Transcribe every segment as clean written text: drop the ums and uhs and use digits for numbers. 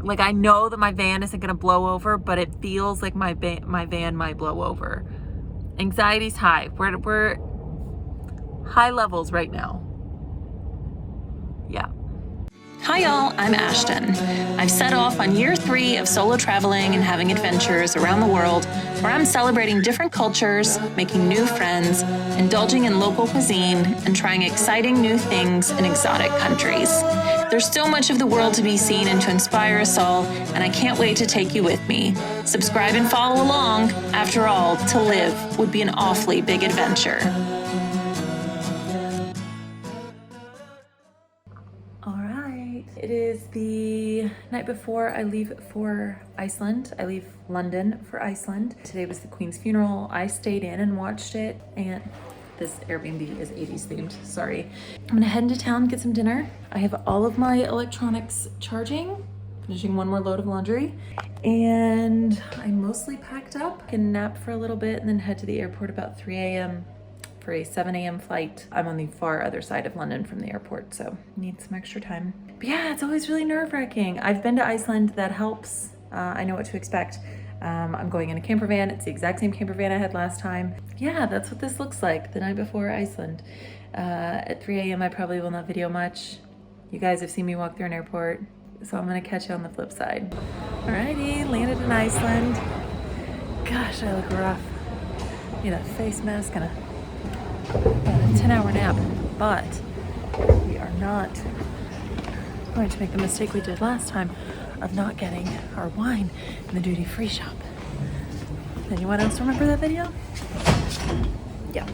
Like, I know that my van isn't gonna blow over, but it feels like my van might blow over. Anxiety's high. We're high levels right now. Yeah. Hi y'all, I'm Ashton. I've set off on year 3 of solo traveling and having adventures around the world, where I'm celebrating different cultures, making new friends, indulging in local cuisine, and trying exciting new things in exotic countries. There's so much of the world to be seen and to inspire us all, and I can't wait to take you with me. Subscribe and follow along. After all, to live would be an awfully big adventure. It is the night before I leave for Iceland. I leave London for Iceland. Today was the Queen's funeral. I stayed in and watched it, and this Airbnb is 80s themed, sorry. I'm gonna head into town, get some dinner. I have all of my electronics charging, finishing one more load of laundry, and I'm mostly packed up. I can nap for a little bit and then head to the airport about 3 a.m. for a 7 a.m. flight. I'm on the far other side of London from the airport, so need some extra time. But yeah, it's always really nerve-wracking. I've been to Iceland, that helps. I know what to expect. I'm going in a camper van. It's the exact same camper van I had last time. Yeah, that's what this looks like the night before Iceland. At 3 a.m. I probably will not video much. You guys have seen me walk through an airport, so I'm gonna catch you on the flip side. Alrighty, landed in Iceland. Gosh, I look rough. Need a face mask and a 10-hour nap, but we are not going to make the mistake we did last time of not getting our wine in the duty-free shop. Anyone else remember that video? Yeah.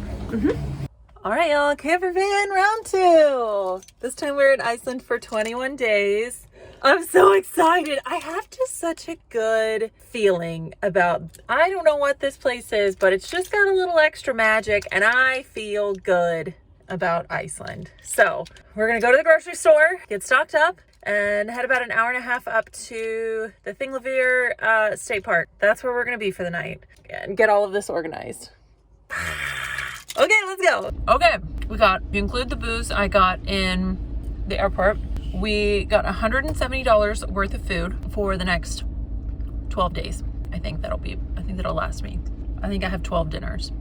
All right, y'all, camper van round 2. This time we're in Iceland for 21 days. I'm so excited. I have just such a good feeling about, I don't know what this place is, but it's just got a little extra magic, and I feel good about Iceland. So we're gonna go to the grocery store, get stocked up, and head about an hour and a half up to the Thingvellir State Park. That's where we're gonna be for the night and get all of this organized. Okay, let's go. Okay, you include the booze I got in the airport. We got $170 worth of food for the next 12 days. I think that'll last me. I think I have 12 dinners.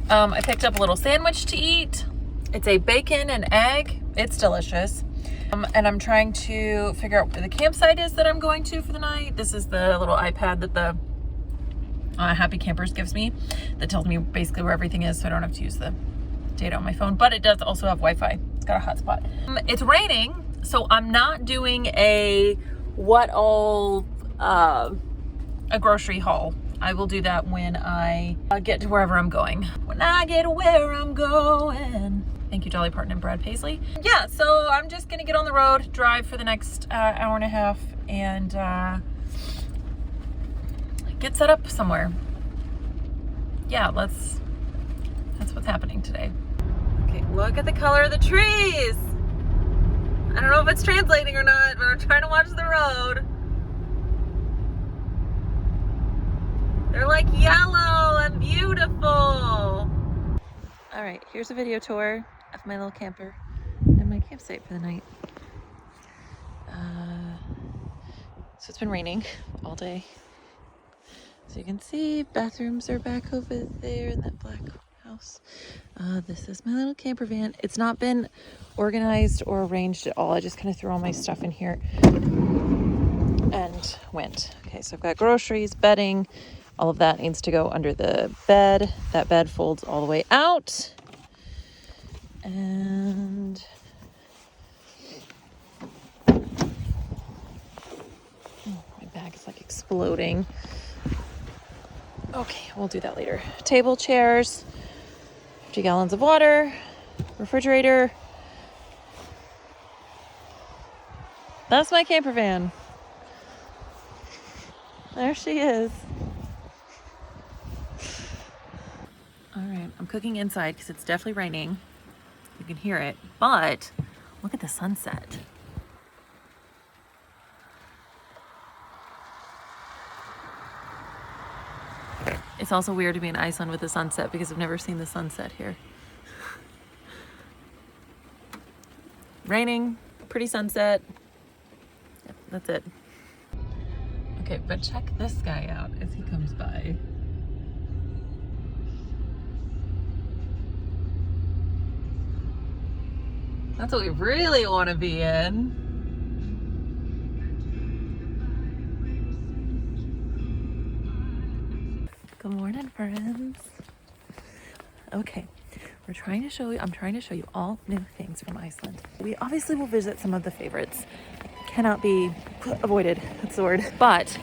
I picked up a little sandwich to eat. It's a bacon and egg. It's delicious. And I'm trying to figure out where the campsite is that I'm going to for the night. This is the little iPad that the Happy Campers gives me that tells me basically where everything is, so I don't have to use the data on my phone, but it does also have Wi-Fi. It's got a hotspot. It's raining, so I'm not doing a grocery haul. I will do that when I get to wherever I'm going. When I get to where I'm going. Thank you, Dolly Parton and Brad Paisley. Yeah, so I'm just gonna get on the road, drive for the next hour and a half, and get set up somewhere. Yeah, that's what's happening today. Okay, look at the color of the trees. I don't know if it's translating or not, but I'm trying to watch the road. They're like yellow and beautiful. All right, here's a video tour of my little camper and my campsite for the night. So it's been raining all day. So you can see bathrooms are back over there in that black house. This is my little camper van. It's not been organized or arranged at all. I just kind of threw all my stuff in here and went. Okay, so I've got groceries, bedding, all of that needs to go under the bed. That bed folds all the way out. And my bag is like exploding. Okay, we'll do that later. Table, chairs, 50 gallons of water, refrigerator. That's my camper van. There she is. All right, I'm cooking inside because it's definitely raining. You can hear it, but look at the sunset. It's also weird to be in Iceland with the sunset because I've never seen the sunset here. Raining, pretty sunset. Yep, that's it. Okay, but check this guy out as he comes by. That's what we really want to be in. Good morning, friends. Okay, I'm trying to show you all new things from Iceland. We obviously will visit some of the favorites. Cannot be avoided, that's the word. But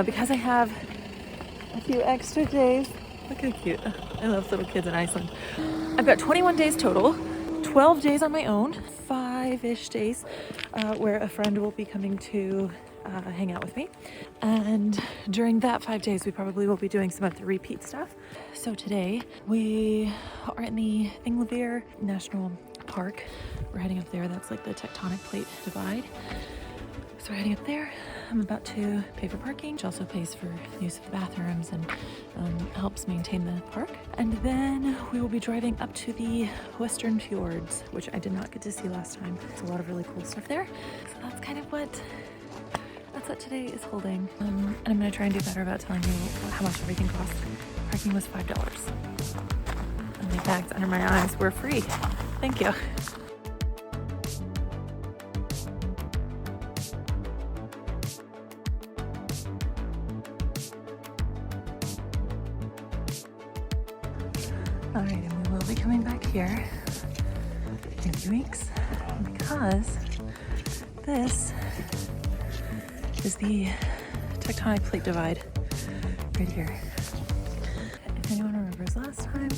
because I have a few extra days, look how cute. I love little kids in Iceland. I've got 21 days total, 12 days on my own, 5-ish days where a friend will be coming to hang out with me. And during that 5 days, we probably will be doing some of the repeat stuff. So today we are in the Thingvellir National Park. We're heading up there. That's like the tectonic plate divide. So we're heading up there. I'm about to pay for parking, which also pays for use of the bathrooms and helps maintain the park. And then we will be driving up to the western fjords, which I did not get to see last time. There's a lot of really cool stuff there. So that's kind of what today is holding. And I'm gonna try and do better about telling you how much everything costs. Parking was $5. And the bags under my eyes were free. Thank you. All right, and we will be coming back here in a few weeks because this is the tectonic plate divide right here. If anyone remembers last time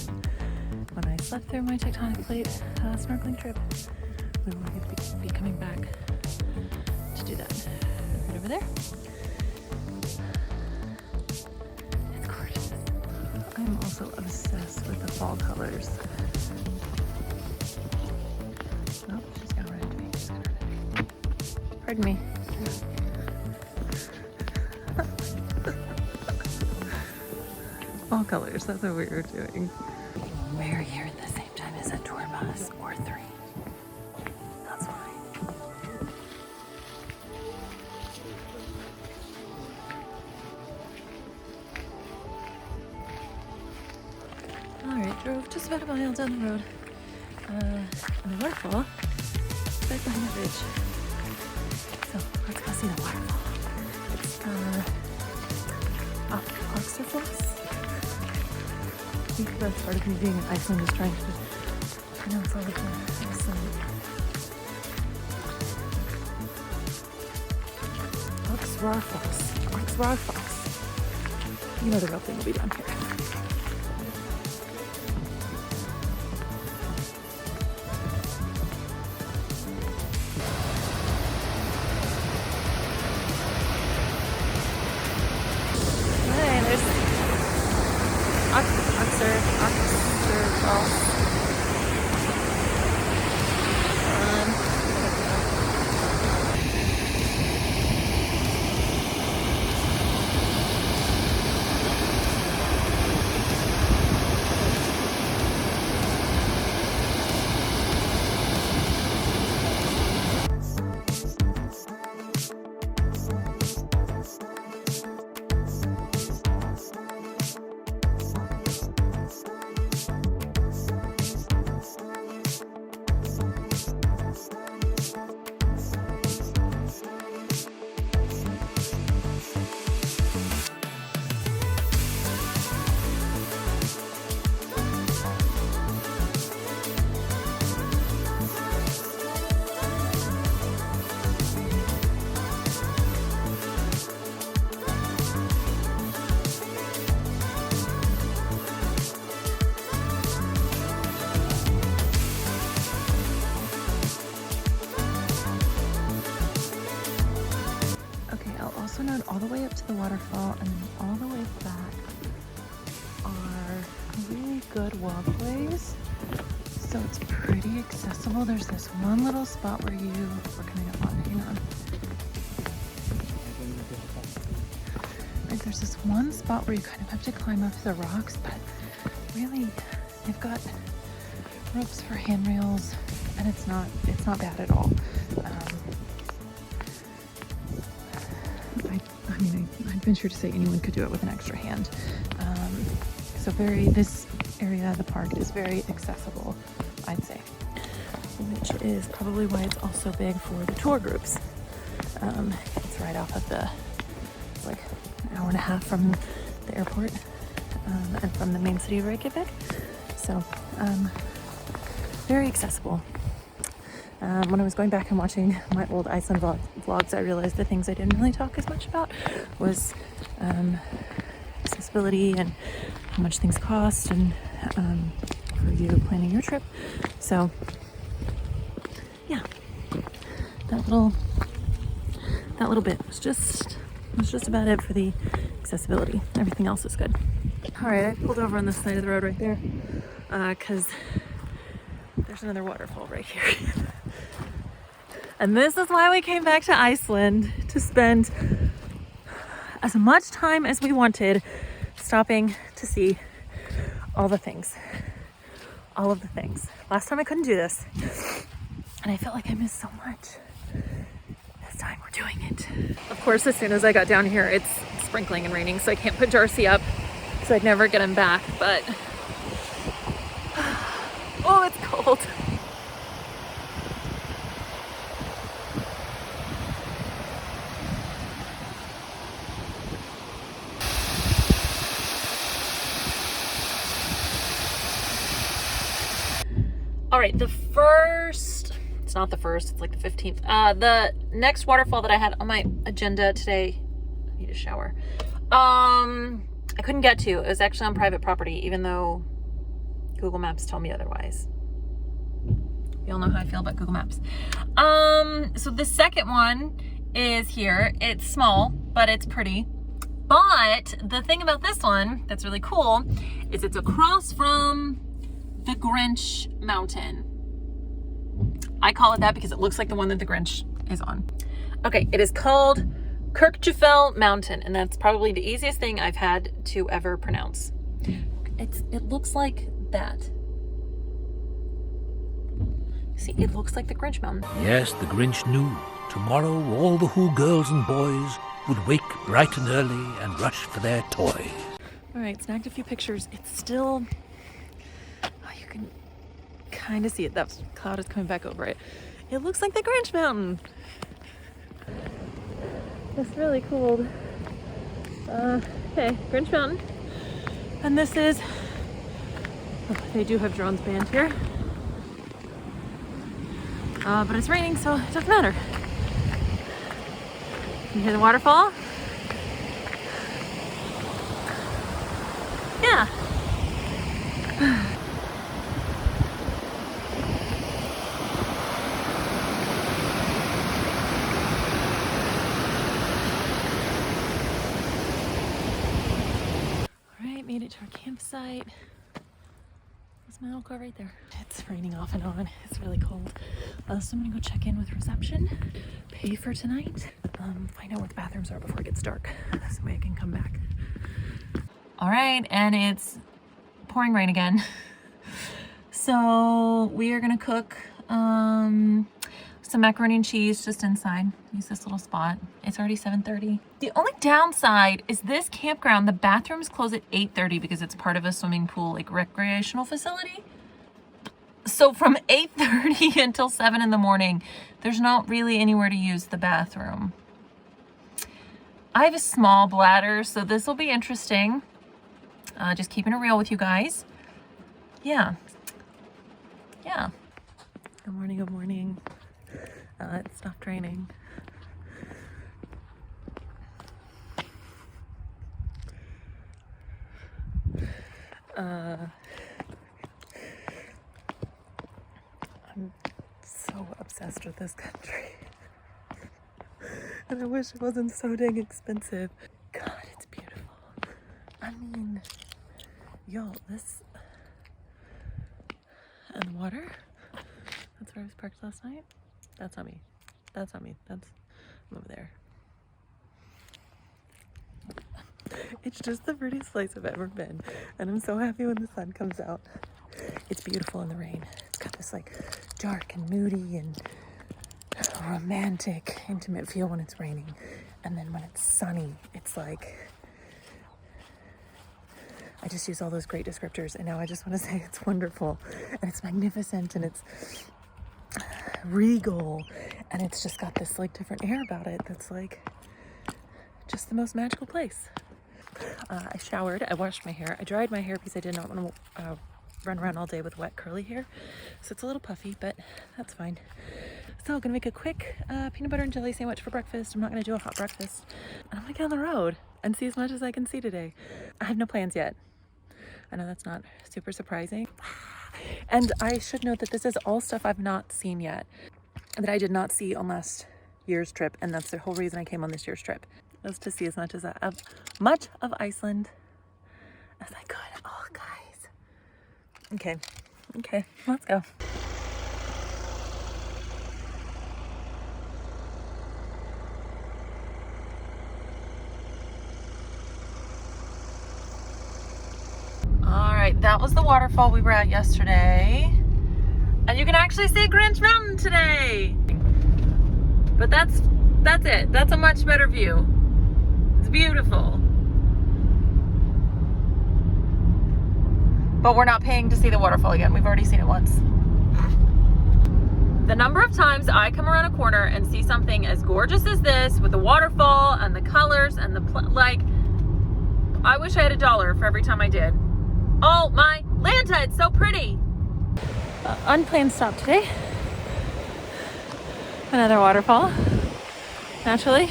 when I slept through my tectonic plate snorkeling trip, we will be coming back to do that. Right over there. It's gorgeous. I'm also obsessed with the fall colors. Oh, she's gonna run into me. She's gonna run into me. Pardon me. Fall colors, that's what we were doing. We're here at the same time as a tour bus or 3. That's why. Alright, drove just about a mile down the road. And the waterfall is right behind the ridge. So let's go see the waterfall. It's waterfalls. I think that's part of me being in Iceland is trying to pronounce all of the Icelandic. Waterfalls. You know the real thing will be down here. All the way up to the waterfall and then all the way back are really good walkways, so it's pretty accessible. There's this one little spot where we're coming up on, hang on. Right, there's this one spot where you kind of have to climb up the rocks, but really they've got ropes for handrails and it's not bad at all. I mean, I'd venture to say anyone could do it with an extra hand. So this area of the park is very accessible, I'd say, which is probably why it's also big for the tour groups. It's right off of it's like an hour and a half from the airport and from the main city of Reykjavik. So very accessible. When I was going back and watching my old Iceland vlogs, I realized the things I didn't really talk as much about was accessibility and how much things cost, and for you planning your trip. So yeah, that little bit was just about it for the accessibility. Everything else is good. All right, I pulled over on this side of the road right there because there's another waterfall right here. And this is why we came back to Iceland, to spend as much time as we wanted stopping to see all the things. All of the things. Last time I couldn't do this, and I felt like I missed so much. This time we're doing it. Of course, as soon as I got down here, it's sprinkling and raining, so I can't put Darcy up, so I'd never get him back, but oh, it's cold. All right, it's not the first, it's like the 15th. The next waterfall that I had on my agenda today, I need a shower. I couldn't get to. It was actually on private property, even though Google Maps tell me otherwise. You all know how I feel about Google Maps. So the second one is here. It's small, but it's pretty. But the thing about this one that's really cool is it's across from the Grinch mountain. I call it that because it looks like the one that the Grinch is on. Okay, it is called Kirkjufell Mountain, and that's probably the easiest thing I've had to ever pronounce. It looks like that. See, it looks like the Grinch mountain. Yes, the Grinch knew. Tomorrow all the Who girls and boys would wake bright and early and rush for their toys. All right, snagged a few pictures. It's still, you can kind of see it. That cloud is coming back over it. It looks like the Grinch mountain. It's really cold. Okay, Grinch mountain. And this is, they do have drones banned here. But it's raining, so it doesn't matter. You hear the waterfall? Yeah. All right, made it to our campsite. There's my little car right there. It's raining off and on. It's really cold. So I'm gonna go check in with reception, pay for tonight, find out where the bathrooms are before it gets dark, so I can come back. All right, and it's pouring rain again. So we are gonna cook some macaroni and cheese just inside. Use this little spot. It's already 7:30. The only downside is this campground, the bathrooms close at 8:30 because it's part of a swimming pool, like recreational facility. So from 8:30 until 7 in the morning, there's not really anywhere to use the bathroom. I have a small bladder, so this will be interesting. Just keeping it real with you guys. Yeah. Good morning, good morning. It stopped raining. I'm so obsessed with this country. And I wish it wasn't so dang expensive. God, it's beautiful. I mean, yo, this and the water. That's where I was parked last night. That's not me. That's I'm over there. It's just the prettiest place I've ever been, and I'm so happy when the sun comes out. It's beautiful in the rain. It's got this like dark and moody and romantic, intimate feel when it's raining, And then when it's sunny, it's like, I just use all those great descriptors, and now I just want to say it's wonderful and it's magnificent and it's regal, and it's just got this like different air about it that's like just the most magical place. I showered, I washed my hair, I dried my hair because I did not want to run around all day with wet curly hair, so it's a little puffy, but that's fine. So I'm gonna make a quick peanut butter and jelly sandwich for breakfast. I'm not gonna do a hot breakfast. And I'm gonna get on the road and see as much as I can see today. I have no plans yet. I know that's not super surprising. And I should note that this is all stuff I've not seen yet, that I did not see on last year's trip, and that's the whole reason I came on this year's trip, was to see as much of Iceland as I could. Oh, guys. Okay, let's go. All right, that was the waterfall we were at yesterday. And you can actually see Grant Mountain today. But that's it. That's a much better view. It's beautiful. But we're not paying to see the waterfall again. We've already seen it once. The number of times I come around a corner and see something as gorgeous as this, with the waterfall and the colors and the like, I wish I had $1 for every time I did. Oh my Lanta, it's so pretty. Unplanned stop today. Another waterfall, naturally.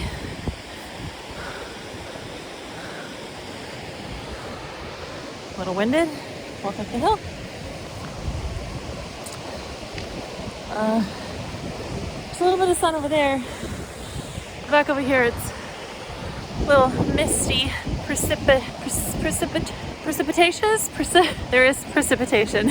A little winded, walk up the hill. There's a little bit of sun over there. Back over here, it's a little misty, there is precipitation.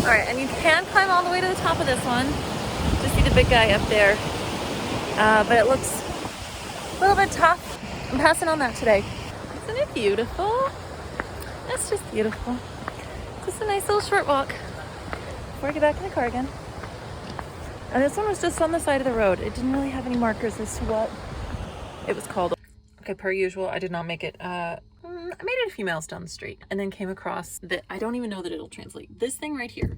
All right, and you can climb all the way to the top of this one to see the big guy up there, but it looks a little bit tough. I'm passing on that today. Isn't it beautiful? It's just beautiful. Just a nice little short walk before I get back in the car again. And this one was just on the side of the road. It didn't really have any markers as to what it was called. Okay, per usual, I did not make it. I made it a few miles down the street and then came across that I don't even know that it'll translate. This thing right here,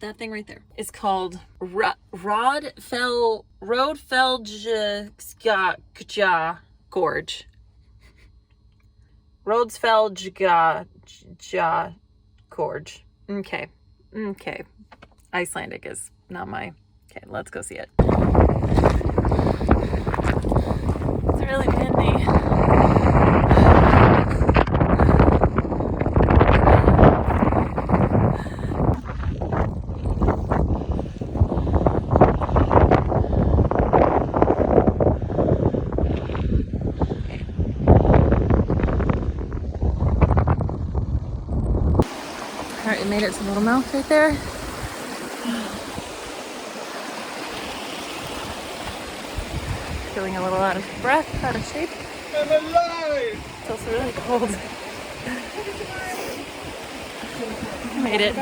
that thing right there, is called Rodfeldja Gorge. Rodsfeldja Gorge. Okay. Icelandic is not my... Okay, let's go see it. It's really windy. All right, we made it to Little Mouth right there. Feeling a little out of breath, out of shape. I'm alive! It's also really cold. Made it.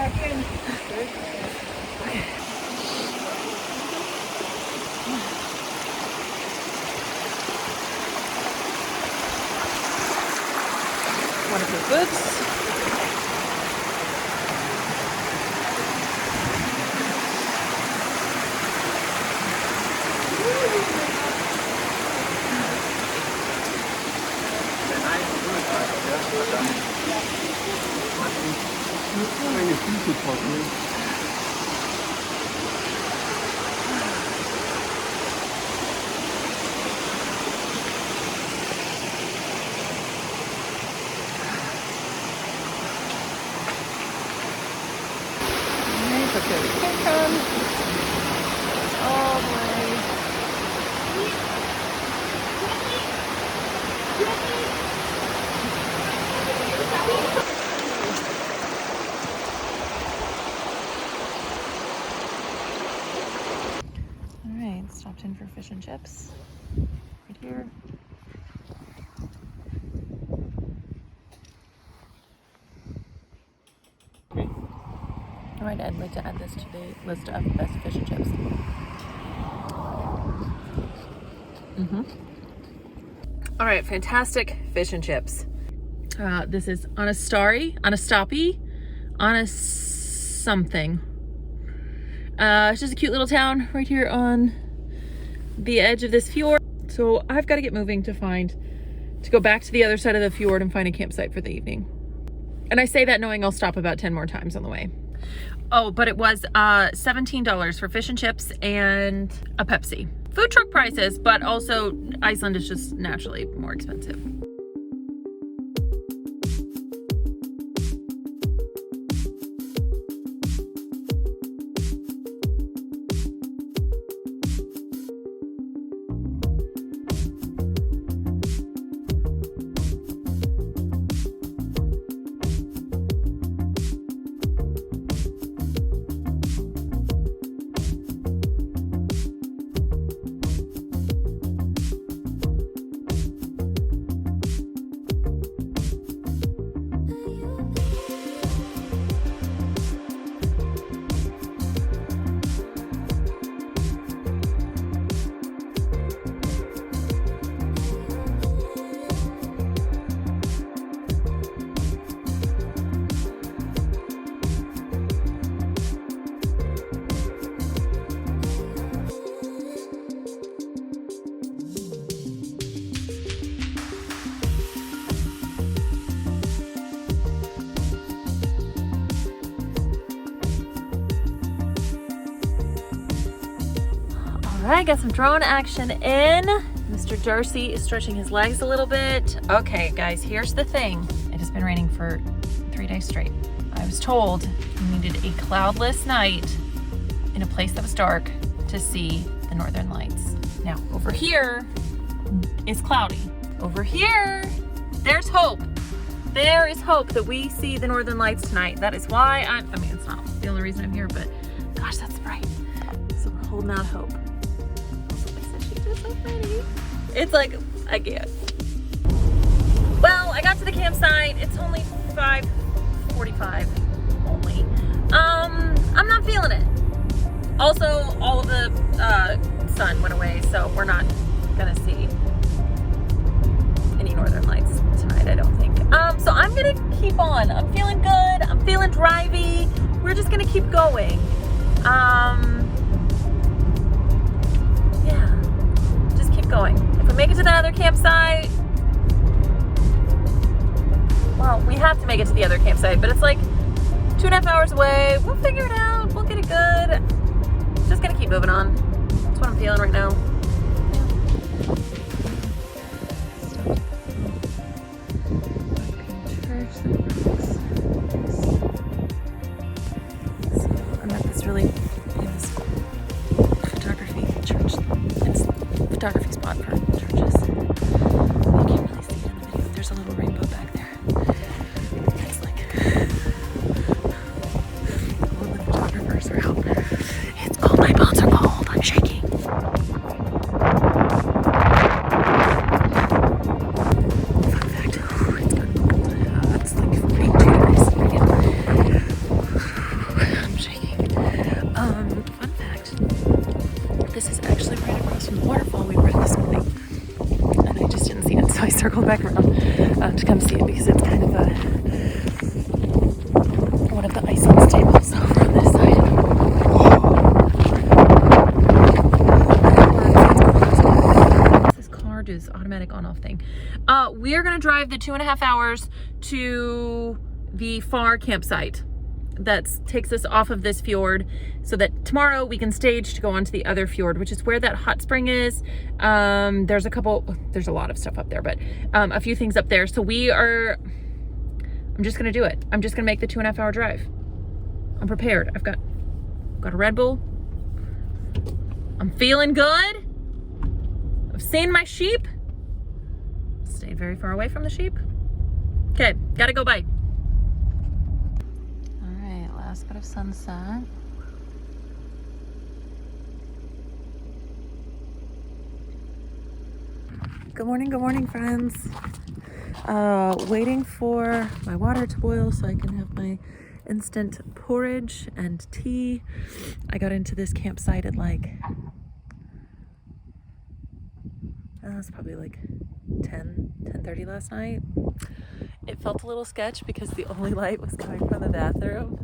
One of the books. That's where we came from. All the way. All right, stopped in for fish and chips right here. All right, I'd like to add this to the list of best fish and chips. All right, fantastic fish and chips. This is Anastari, Anastapi, something. It's just a cute little town right here on the edge of this fjord. So I've got to get moving to go back to the other side of the fjord and find a campsite for the evening. And I say that knowing I'll stop about 10 more times on the way. Oh, but it was $17 for fish and chips and a Pepsi. Food truck prices, but also Iceland is just naturally more expensive. All right, got some drone action in. Mr. Darcy is stretching his legs a little bit. Okay, guys, here's the thing. It has been raining for 3 days straight. I was told we needed a cloudless night in a place that was dark to see the northern lights. Now, over here, it's cloudy. Over here, there's hope. There is hope that we see the northern lights tonight. That is why I mean, it's not the only reason I'm here, but gosh, that's bright. So we're holding out hope. So pretty. It's like, I can't. Well, I got to the campsite. It's only 5:45 only. I'm not feeling it. Also, all of the sun went away, so we're not gonna see any northern lights tonight, I don't think. So I'm gonna keep on. I'm feeling good. I'm feeling drivey. We're just gonna keep going. Yeah. Going. If we make it to that other campsite, well, we have to make it to the other campsite, but it's like 2.5 hours away. We'll figure it out. We'll get it good. Just gonna keep moving on. That's what I'm feeling right now. I'm at this really famous photography church. It's photography spot for churches. You can't really see it in the video. There's a little rainbow back there. It's like all the photographers are out. It's all my bones are cold. I'm shaking. Fun fact, it's gotten cold. It's like 42 degrees right now. I'm shaking. Fun fact, this is actually right across from the waterfall we were at this morning, and I just didn't see it, so I circled back around to come see it because it's kind of one of the Iceland staples over on this side. This car does automatic on-off thing. We're gonna drive the 2.5 hours to the far campsite that takes us off of this fjord so that tomorrow we can stage to go on to the other fjord, which is where that hot spring is. There's a lot of stuff up there, but a few things up there. So I'm just gonna do it. I'm just gonna make the 2.5 hour drive. I'm prepared. I've got a Red Bull. I'm feeling good. I've seen my sheep. Stayed very far away from the sheep. Okay, gotta go, bye. Last bit of sunset. Good morning, friends. Waiting for my water to boil so I can have my instant porridge and tea. I got into this campsite at like, it was probably like 10:30 last night. It felt a little sketch because the only light was coming from the bathroom,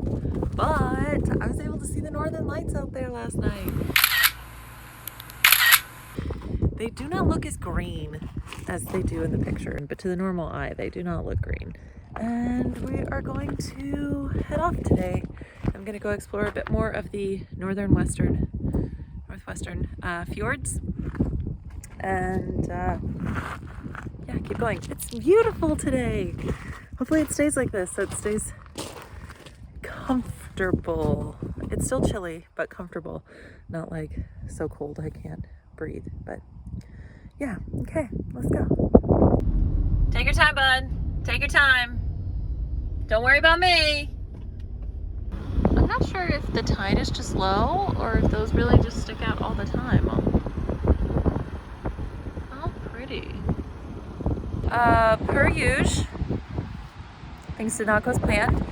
but I was able to see the northern lights out there last night. They do not look as green as they do in the picture, but to the normal eye, they do not look green. And we are going to head off today. I'm gonna go explore a bit more of the northwestern fjords. And yeah, keep going. It's beautiful today. Hopefully it stays like this, so it stays comfortable. It's still chilly, but comfortable. Not like so cold I can't breathe, but yeah, okay, let's go. Take your time, bud. Take your time. Don't worry about me. I'm not sure if the tide is just low or if those really just stick out all the time. Oh, pretty. Per usual, things did not go as planned.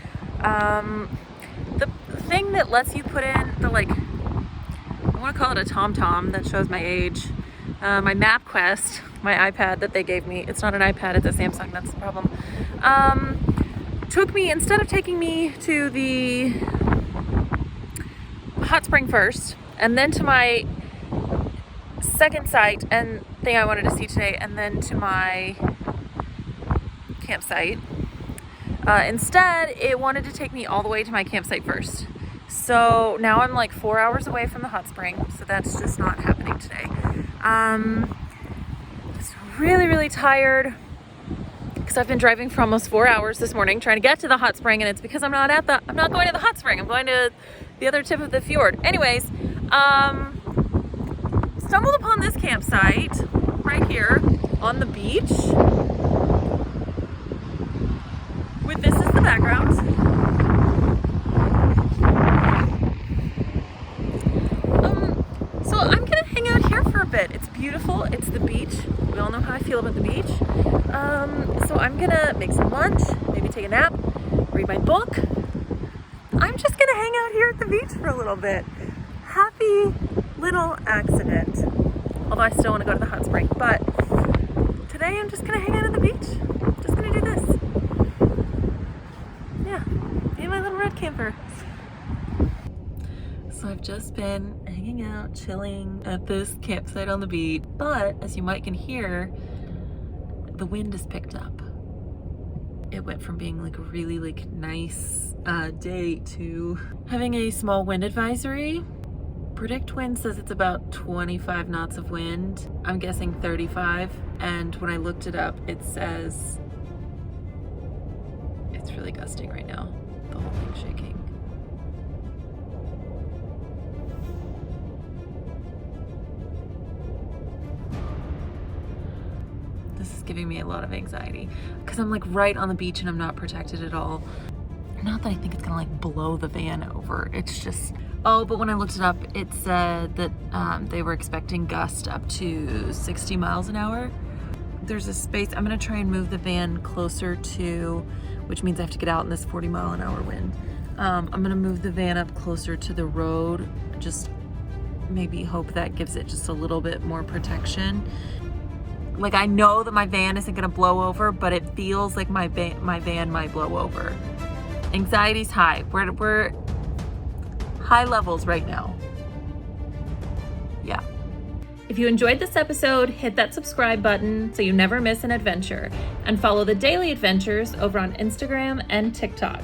The thing that lets you put in the, like, I want to call it a TomTom that shows my age. My MapQuest, my iPad that they gave me, it's not an iPad, it's a Samsung, that's the problem. Took me, instead of taking me to the hot spring first, and then to my second site and thing I wanted to see today, and then to my campsite, instead it wanted to take me all the way to my campsite first. So now I'm like 4 hours away from the hot spring, so that's just not happening today. It's really tired because I've been driving for almost 4 hours this morning trying to get to the hot spring, and it's because I'm not going to the hot spring. I'm going to the other tip of the fjord. Anyways, stumbled upon this campsite right here on the beach with this as the background. So I'm gonna hang out here for a bit. It's beautiful, it's the beach. We all know how I feel about the beach. So I'm gonna make some lunch, maybe take a nap, read my book. I'm just gonna hang out here at the beach for a little bit. Happy little accident. Although I still wanna go to the hot spring, but today I'm just gonna hang out at the beach. Just gonna do this. Yeah, me and my little red camper. So I've just been hanging out, chilling at this campsite on the beach, but as you might can hear, the wind has picked up. It went from being like a really like nice day to having a small wind advisory. Predict wind says it's about 25 knots of wind. I'm guessing 35, and when I looked it up, it says it's really gusting right now. The whole thing's shaking. This is giving me a lot of anxiety because I'm like right on the beach and I'm not protected at all. Not that I think it's gonna like blow the van over. It's just, oh, but when I looked it up, it said that they were expecting gusts up to 60 miles an hour. There's a space, I'm gonna try and move the van closer to, which means I have to get out in this 40 mile an hour wind. I'm gonna move the van up closer to the road, just maybe hope that gives it just a little bit more protection. Like, I know that my van isn't gonna blow over, but it feels like my van might blow over. Anxiety's high. We're high levels right now. Yeah. If you enjoyed this episode, hit that subscribe button so you never miss an adventure, and follow the daily adventures over on Instagram and TikTok.